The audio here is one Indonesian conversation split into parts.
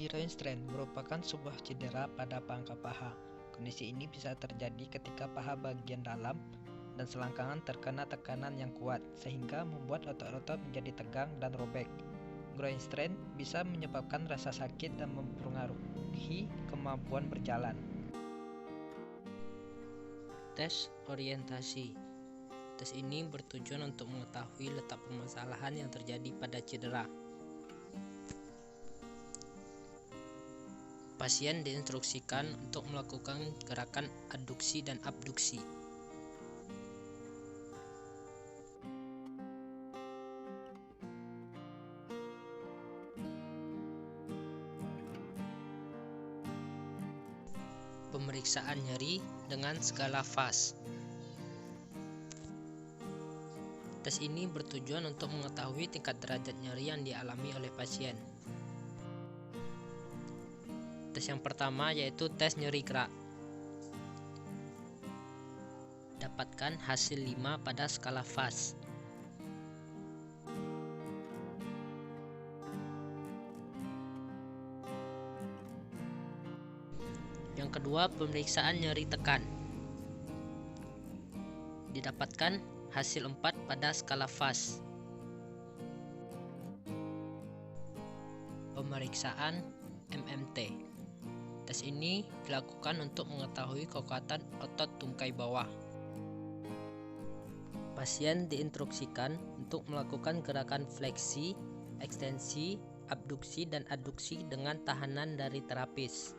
Groin strain merupakan sebuah cedera pada pangkal paha. Kondisi ini bisa terjadi ketika paha bagian dalam dan selangkangan terkena tekanan yang kuat, sehingga membuat otot-otot menjadi tegang dan robek. Groin strain bisa menyebabkan rasa sakit dan mempengaruhi kemampuan berjalan. Tes orientasi. Tes ini bertujuan untuk mengetahui letak permasalahan yang terjadi pada cedera. Pasien diinstruksikan untuk melakukan gerakan adduksi dan abduksi. Pemeriksaan nyeri dengan skala FAS. Tes ini bertujuan untuk mengetahui tingkat derajat nyeri yang dialami oleh pasien. Tes yang pertama yaitu tes nyeri gerak. Dapatkan hasil 5 pada skala FAS. Yang kedua, pemeriksaan nyeri tekan. Didapatkan hasil 4 pada skala FAS. Pemeriksaan MMT. Tes ini dilakukan untuk mengetahui kekuatan otot tungkai bawah. Pasien diinstruksikan untuk melakukan gerakan fleksi, ekstensi, abduksi, dan adduksi dengan tahanan dari terapis.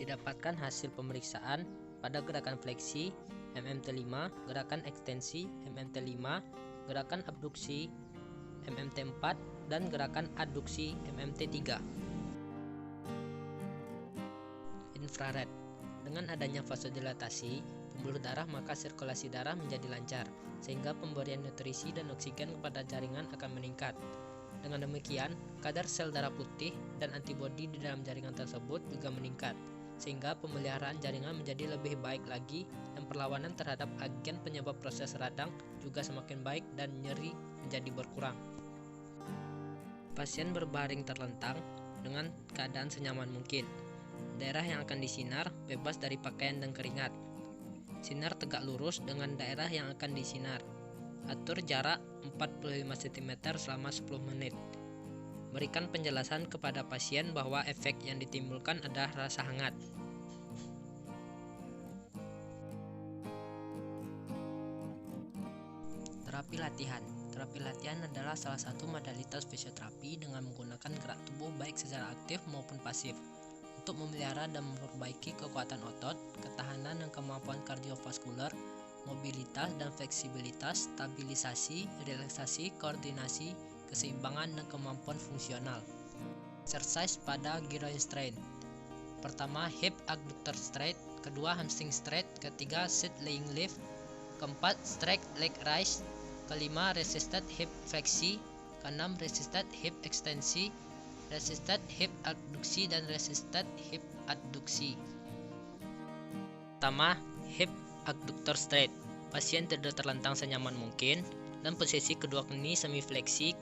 Didapatkan hasil pemeriksaan pada gerakan fleksi MMT5, gerakan ekstensi MMT5, gerakan abduksi MMT4, dan gerakan adduksi MMT3. Infrared. Dengan adanya vasodilatasi pembuluh darah, maka sirkulasi darah menjadi lancar, sehingga pemberian nutrisi dan oksigen kepada jaringan akan meningkat. Dengan demikian, kadar sel darah putih dan antibodi di dalam jaringan tersebut juga meningkat, sehingga pemeliharaan jaringan menjadi lebih baik lagi dan perlawanan terhadap agen penyebab proses radang juga semakin baik dan nyeri menjadi berkurang. Pasien berbaring terlentang dengan keadaan senyaman mungkin. Daerah yang akan disinar bebas dari pakaian dan keringat. Sinar tegak lurus dengan daerah yang akan disinar. Atur jarak 45 cm selama 10 menit. Berikan penjelasan kepada pasien bahwa efek yang ditimbulkan adalah rasa hangat. Terapi latihan. Terapi latihan adalah salah satu modalitas fisioterapi dengan menggunakan gerak tubuh baik secara aktif maupun pasif untuk memelihara dan memperbaiki kekuatan otot, ketahanan dan kemampuan kardiovaskular, mobilitas dan fleksibilitas, stabilisasi, relaksasi, koordinasi, keseimbangan dan kemampuan fungsional. Exercise pada groin strain. Pertama, hip abductor straight, kedua hamstring straight, ketiga sit laying lift, keempat straight leg raise, kelima resisted hip fleksi, keenam resisted hip ekstensi, resisted hip abduksi dan resisted hip adduksi. Pertama, hip abductor straight. Pasien tidur terlentang senyaman mungkin dan posisi kedua kaki semi fleksi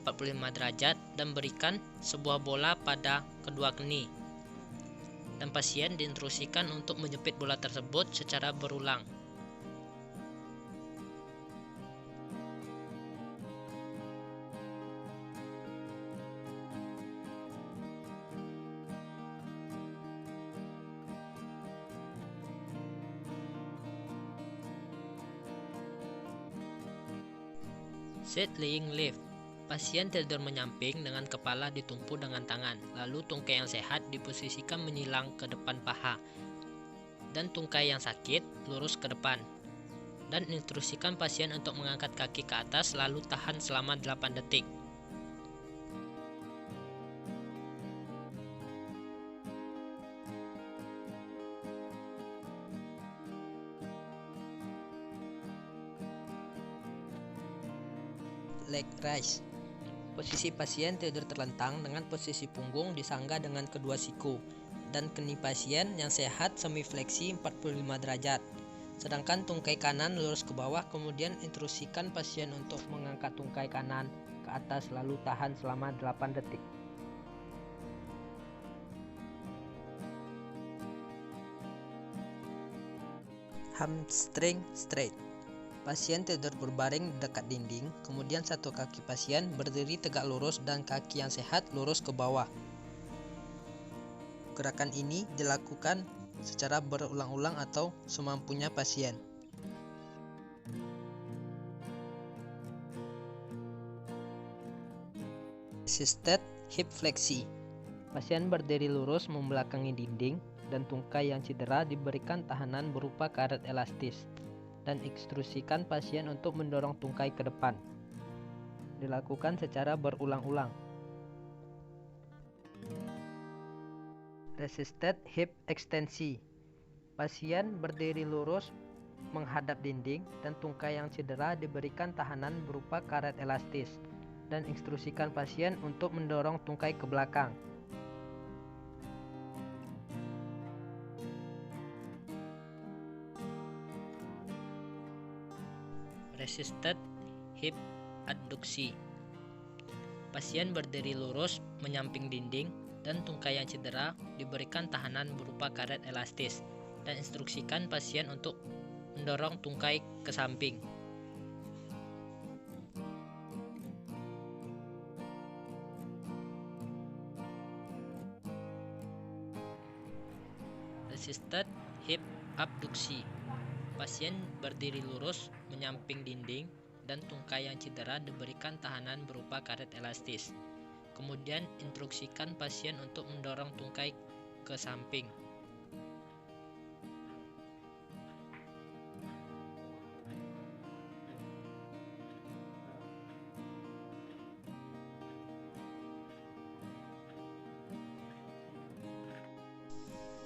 45 derajat dan berikan sebuah bola pada kedua kaki. Dan pasien diinstruksikan untuk menjepit bola tersebut secara berulang. Sit laying lift. Pasien tidur menyamping dengan kepala ditumpu dengan tangan, lalu tungkai yang sehat diposisikan menyilang ke depan paha dan tungkai yang sakit lurus ke depan. Dan instruksikan pasien untuk mengangkat kaki ke atas lalu tahan selama 8 detik. Leg raise. Posisi pasien tidur terlentang dengan posisi punggung disangga dengan kedua siku dan keni pasien yang sehat semi fleksi 45 derajat. Sedangkan tungkai kanan lurus ke bawah, kemudian instruksikan pasien untuk mengangkat tungkai kanan ke atas lalu tahan selama 8 detik. Hamstring straight. Pasien tidur berbaring di dekat dinding, kemudian satu kaki pasien berdiri tegak lurus dan kaki yang sehat lurus ke bawah. Gerakan ini dilakukan secara berulang-ulang atau semampunya pasien. Assisted hip fleksi. Pasien berdiri lurus membelakangi dinding dan tungkai yang cedera diberikan tahanan berupa karet elastis dan instruksikan pasien untuk mendorong tungkai ke depan. Dilakukan secara berulang-ulang. Resisted hip ekstensi. Pasien berdiri lurus menghadap dinding dan tungkai yang cedera diberikan tahanan berupa karet elastis dan instruksikan pasien untuk mendorong tungkai ke belakang. Resisted hip adduksi. Pasien berdiri lurus menyamping dinding dan tungkai yang cedera diberikan tahanan berupa karet elastis dan instruksikan pasien untuk mendorong tungkai ke samping. Resisted hip abduksi. Pasien berdiri lurus menyamping dinding dan tungkai yang cedera diberikan tahanan berupa karet elastis. Kemudian instruksikan pasien untuk mendorong tungkai ke samping.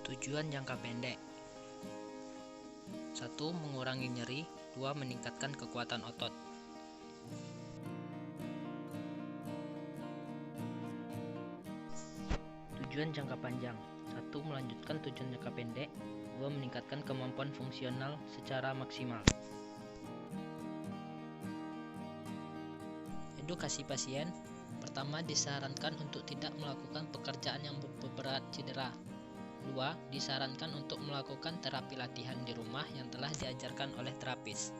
Tujuan jangka pendek: 1. Mengurangi nyeri. 2. Meningkatkan kekuatan otot. Tujuan jangka panjang: 1. Melanjutkan tujuan jangka pendek. 2. Meningkatkan kemampuan fungsional secara maksimal. Edukasi pasien. Pertama, disarankan untuk tidak melakukan pekerjaan yang berat cedera. 2. Disarankan untuk melakukan terapi latihan di rumah yang telah diajarkan oleh terapis.